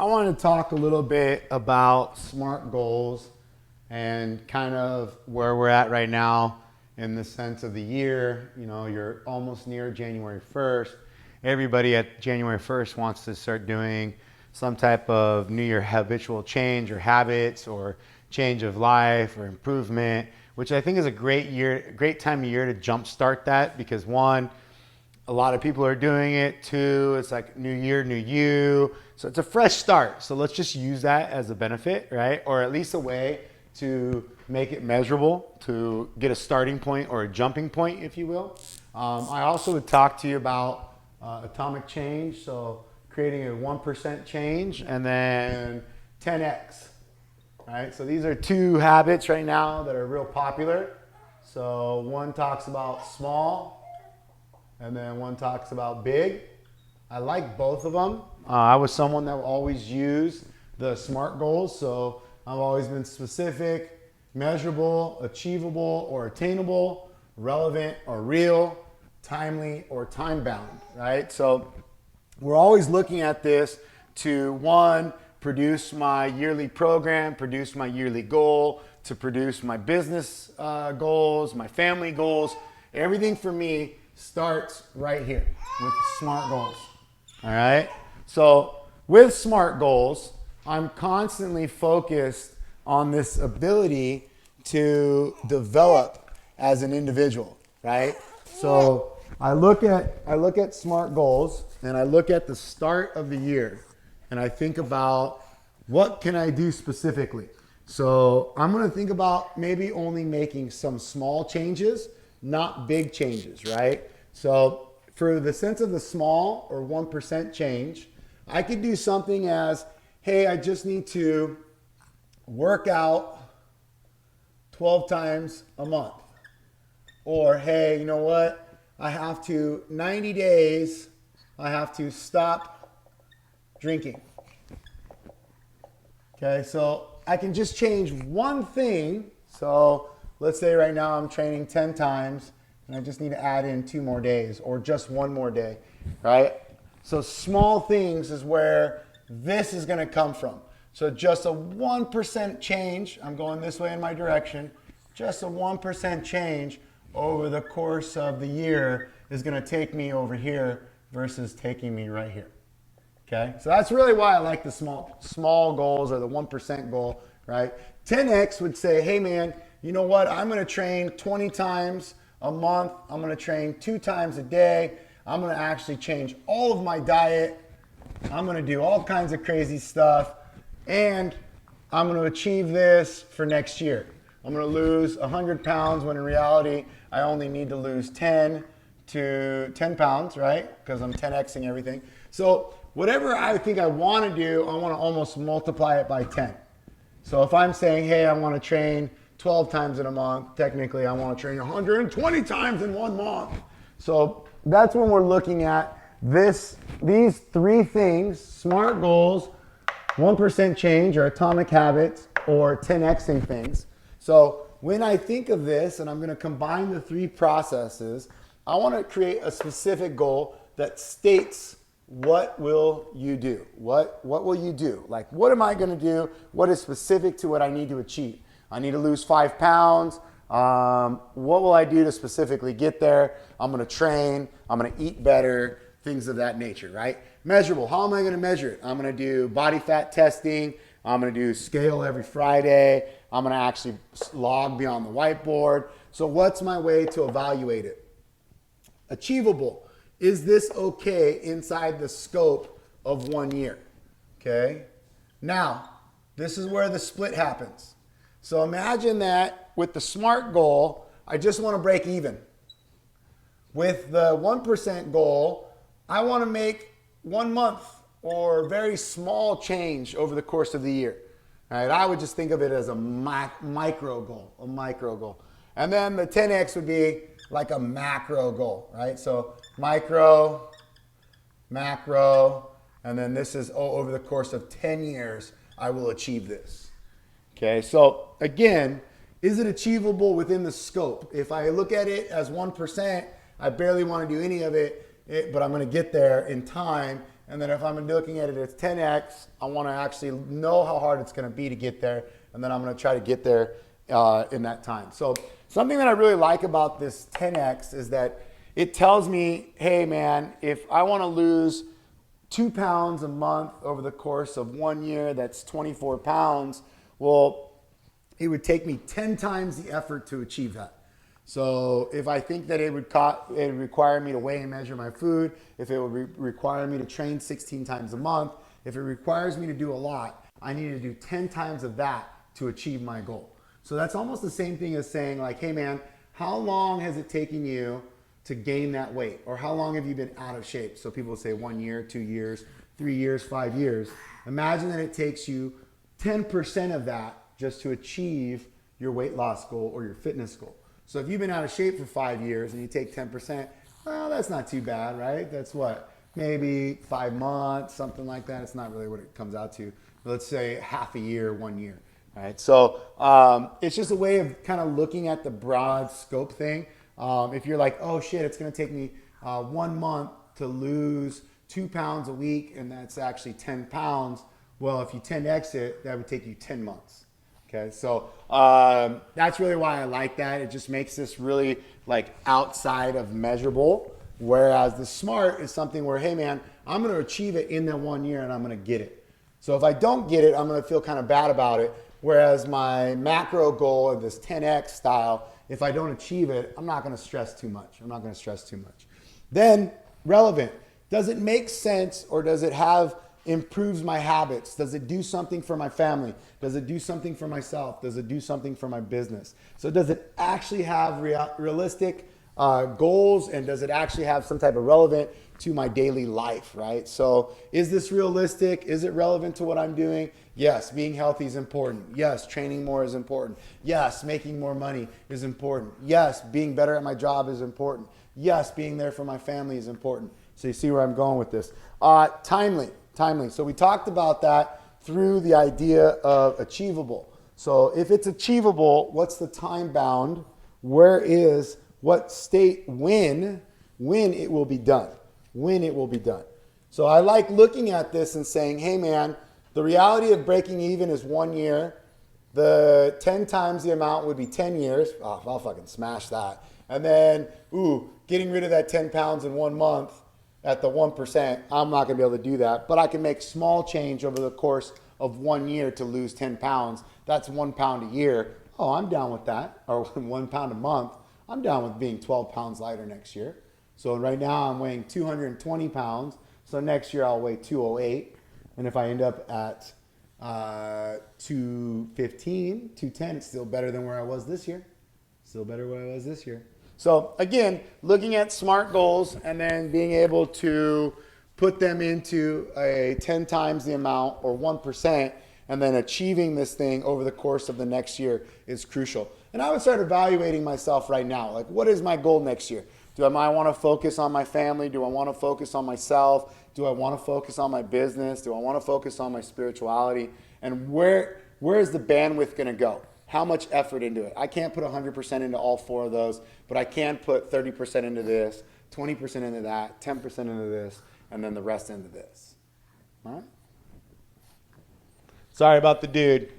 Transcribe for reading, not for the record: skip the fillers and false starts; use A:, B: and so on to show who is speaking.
A: I want to talk a little bit about SMART goals and kind of where we're at right now in the sense of the year. You know, you're almost near January 1st. Everybody at January 1st wants to start doing some type of New Year habitual change or habits or change of life or improvement, which I think is a great time of year to jumpstart that because one, a lot of people are doing it. Two, it's like new year, new you. So it's a fresh start. So let's just use that as a benefit, right? Or at least a way to make it measurable, to get a starting point or a jumping point, if you will. I also would talk to you about atomic change. So creating a 1% change and then 10x, right? So these are two habits right now that are real popular. So one talks about small, and then one talks about big. I like both of them. I was someone that will always use the SMART goals. So I've always been specific, measurable, achievable or attainable, relevant or real, timely or time bound, right? So we're always looking at this to one, produce my yearly program, produce my yearly goal, to produce my business goals, my family goals. Everything for me starts right here with SMART goals. All right. So with SMART goals, I'm constantly focused on this ability to develop as an individual, right? So I look at SMART goals and I look at the start of the year and I think about what can I do specifically. So I'm going to think about maybe only making some small changes, not big changes, right? So for the sense of the small or 1% change, I could do something as, hey, I just need to work out 12 times a month. Or, hey, you know what? I have to, 90 days, I have to stop drinking. Okay, so I can just change one thing. So let's say right now I'm training 10 times and I just need to add in 2 more days or just 1 more day, right? So small things is where this is going to come from. So just a 1% change, I'm going this way in my direction, just a 1% change over the course of the year is going to take me over here versus taking me right here. Okay, so that's really why I like the small goals or the 1% goal, right? 10x would say, hey man, you know what? I'm going to train 20 times a month. I'm going to train 2 times a day. I'm going to actually change all of my diet. I'm going to do all kinds of crazy stuff. And I'm going to achieve this for next year. I'm going to lose 100 pounds when in reality, I only need to lose 10 pounds, right? Because I'm 10xing everything. So whatever I think I want to do, I want to almost multiply it by 10. So if I'm saying, hey, I want to train 12 times in a month, technically I want to train 120 times in 1 month. So that's when we're looking at these 3 things: SMART goals, 1% change or atomic habits, or 10xing things. So when I think of this and I'm going to combine the 3 processes, I want to create a specific goal that states what will you do? What will you do? Like, what am I going to do? What is specific to what I need to achieve? I need to lose 5 pounds. What will I do to specifically get there? I'm going to train. I'm going to eat better, things of that nature, right? Measurable. How am I going to measure it? I'm going to do body fat testing. I'm going to do scale every Friday. I'm going to actually log beyond the whiteboard. So what's my way to evaluate it? Achievable. Is this okay inside the scope of 1 year? Okay. Now, this is where the split happens. So imagine that with the SMART goal, I just want to break even. With the 1% goal, I want to make 1 month or very small change over the course of the year. All right, I would just think of it as a micro goal, And then the 10x would be like a macro goal, right? So micro, macro, and then this is over the course of 10 years, I will achieve this. Okay, so again, is it achievable within the scope? If I look at it as 1%, I barely want to do any of it, but I'm going to get there in time And then if I'm looking at it as 10x, I want to actually know how hard it's going to be to get there. And then I'm going to try to get there in that time. So something that I really like about this 10x is that it tells me, hey man, if I want to lose 2 pounds a month over the course of 1 year, that's 24 pounds. Well, it would take me 10 times the effort to achieve that. So if I think that it would require me to weigh and measure my food, if it would require me to train 16 times a month, if it requires me to do a lot, I need to do 10 times of that to achieve my goal. So that's almost the same thing as saying like, hey man, how long has it taken you to gain that weight? Or how long have you been out of shape? So people say 1 year, 2 years, 3 years, 5 years. Imagine that it takes you 10% of that just to achieve your weight loss goal or your fitness goal. So if you've been out of shape for 5 years and you take 10%, well, that's not too bad, right? That's what? Maybe 5 months, something like that. It's not really what it comes out to. Let's say half a year, 1 year, right? So it's just a way of kind of looking at the broad scope thing. If you're like, oh shit, it's going to take me 1 month to lose 2 pounds a week, and that's actually 10 pounds. Well, if you 10x it, that would take you 10 months. Okay, so that's really why I like that. It just makes this really like outside of measurable. Whereas the SMART is something where, hey man, I'm going to achieve it in that 1 year and I'm going to get it. So if I don't get it, I'm going to feel kind of bad about it. Whereas my macro goal of this 10x style, if I don't achieve it, I'm not going to stress too much. I'm not going to stress too much. Then relevant. Does it make sense, or does it have improves my habits? Does it do something for my family? Does it do something for myself? Does it do something for my business? So does it actually have realistic goals, and does it actually have some type of relevant to my daily life, right? So is this realistic? Is it relevant to what I'm doing? Yes, being healthy is important. Yes, training more is important. Yes, making more money is important. Yes, being better at my job is important. Yes, being there for my family is important. So you see where I'm going with this. Timely. So we talked about that through the idea of achievable. So if it's achievable, what's the time bound? Where is, what state, when it will be done? When it will be done. So I like looking at this and saying, hey man, the reality of breaking even is 1 year. The 10 times the amount would be 10 years. Oh, I'll fucking smash that. And then, getting rid of that 10 pounds in 1 month at the 1%, I'm not going to be able to do that. But I can make small change over the course of 1 year to lose 10 pounds. That's 1 pound a year. Oh, I'm down with that. Or 1 pound a month. I'm down with being 12 pounds lighter next year. So right now I'm weighing 220 pounds. So next year I'll weigh 208. And if I end up at 215, 210, it's still better than where I was this year. Still better where I was this year. So again, looking at SMART goals and then being able to put them into a 10 times the amount or 1%, and then achieving this thing over the course of the next year is crucial. And I would start evaluating myself right now. Like, what is my goal next year? Do I want to focus on my family? Do I want to focus on myself? Do I want to focus on my business? Do I want to focus on my spirituality? And where is the bandwidth going to go? How much effort into it? I can't put 100% into all 4 of those, but I can put 30% into this, 20% into that, 10% into this, and then the rest into this. All right? Sorry about the dude.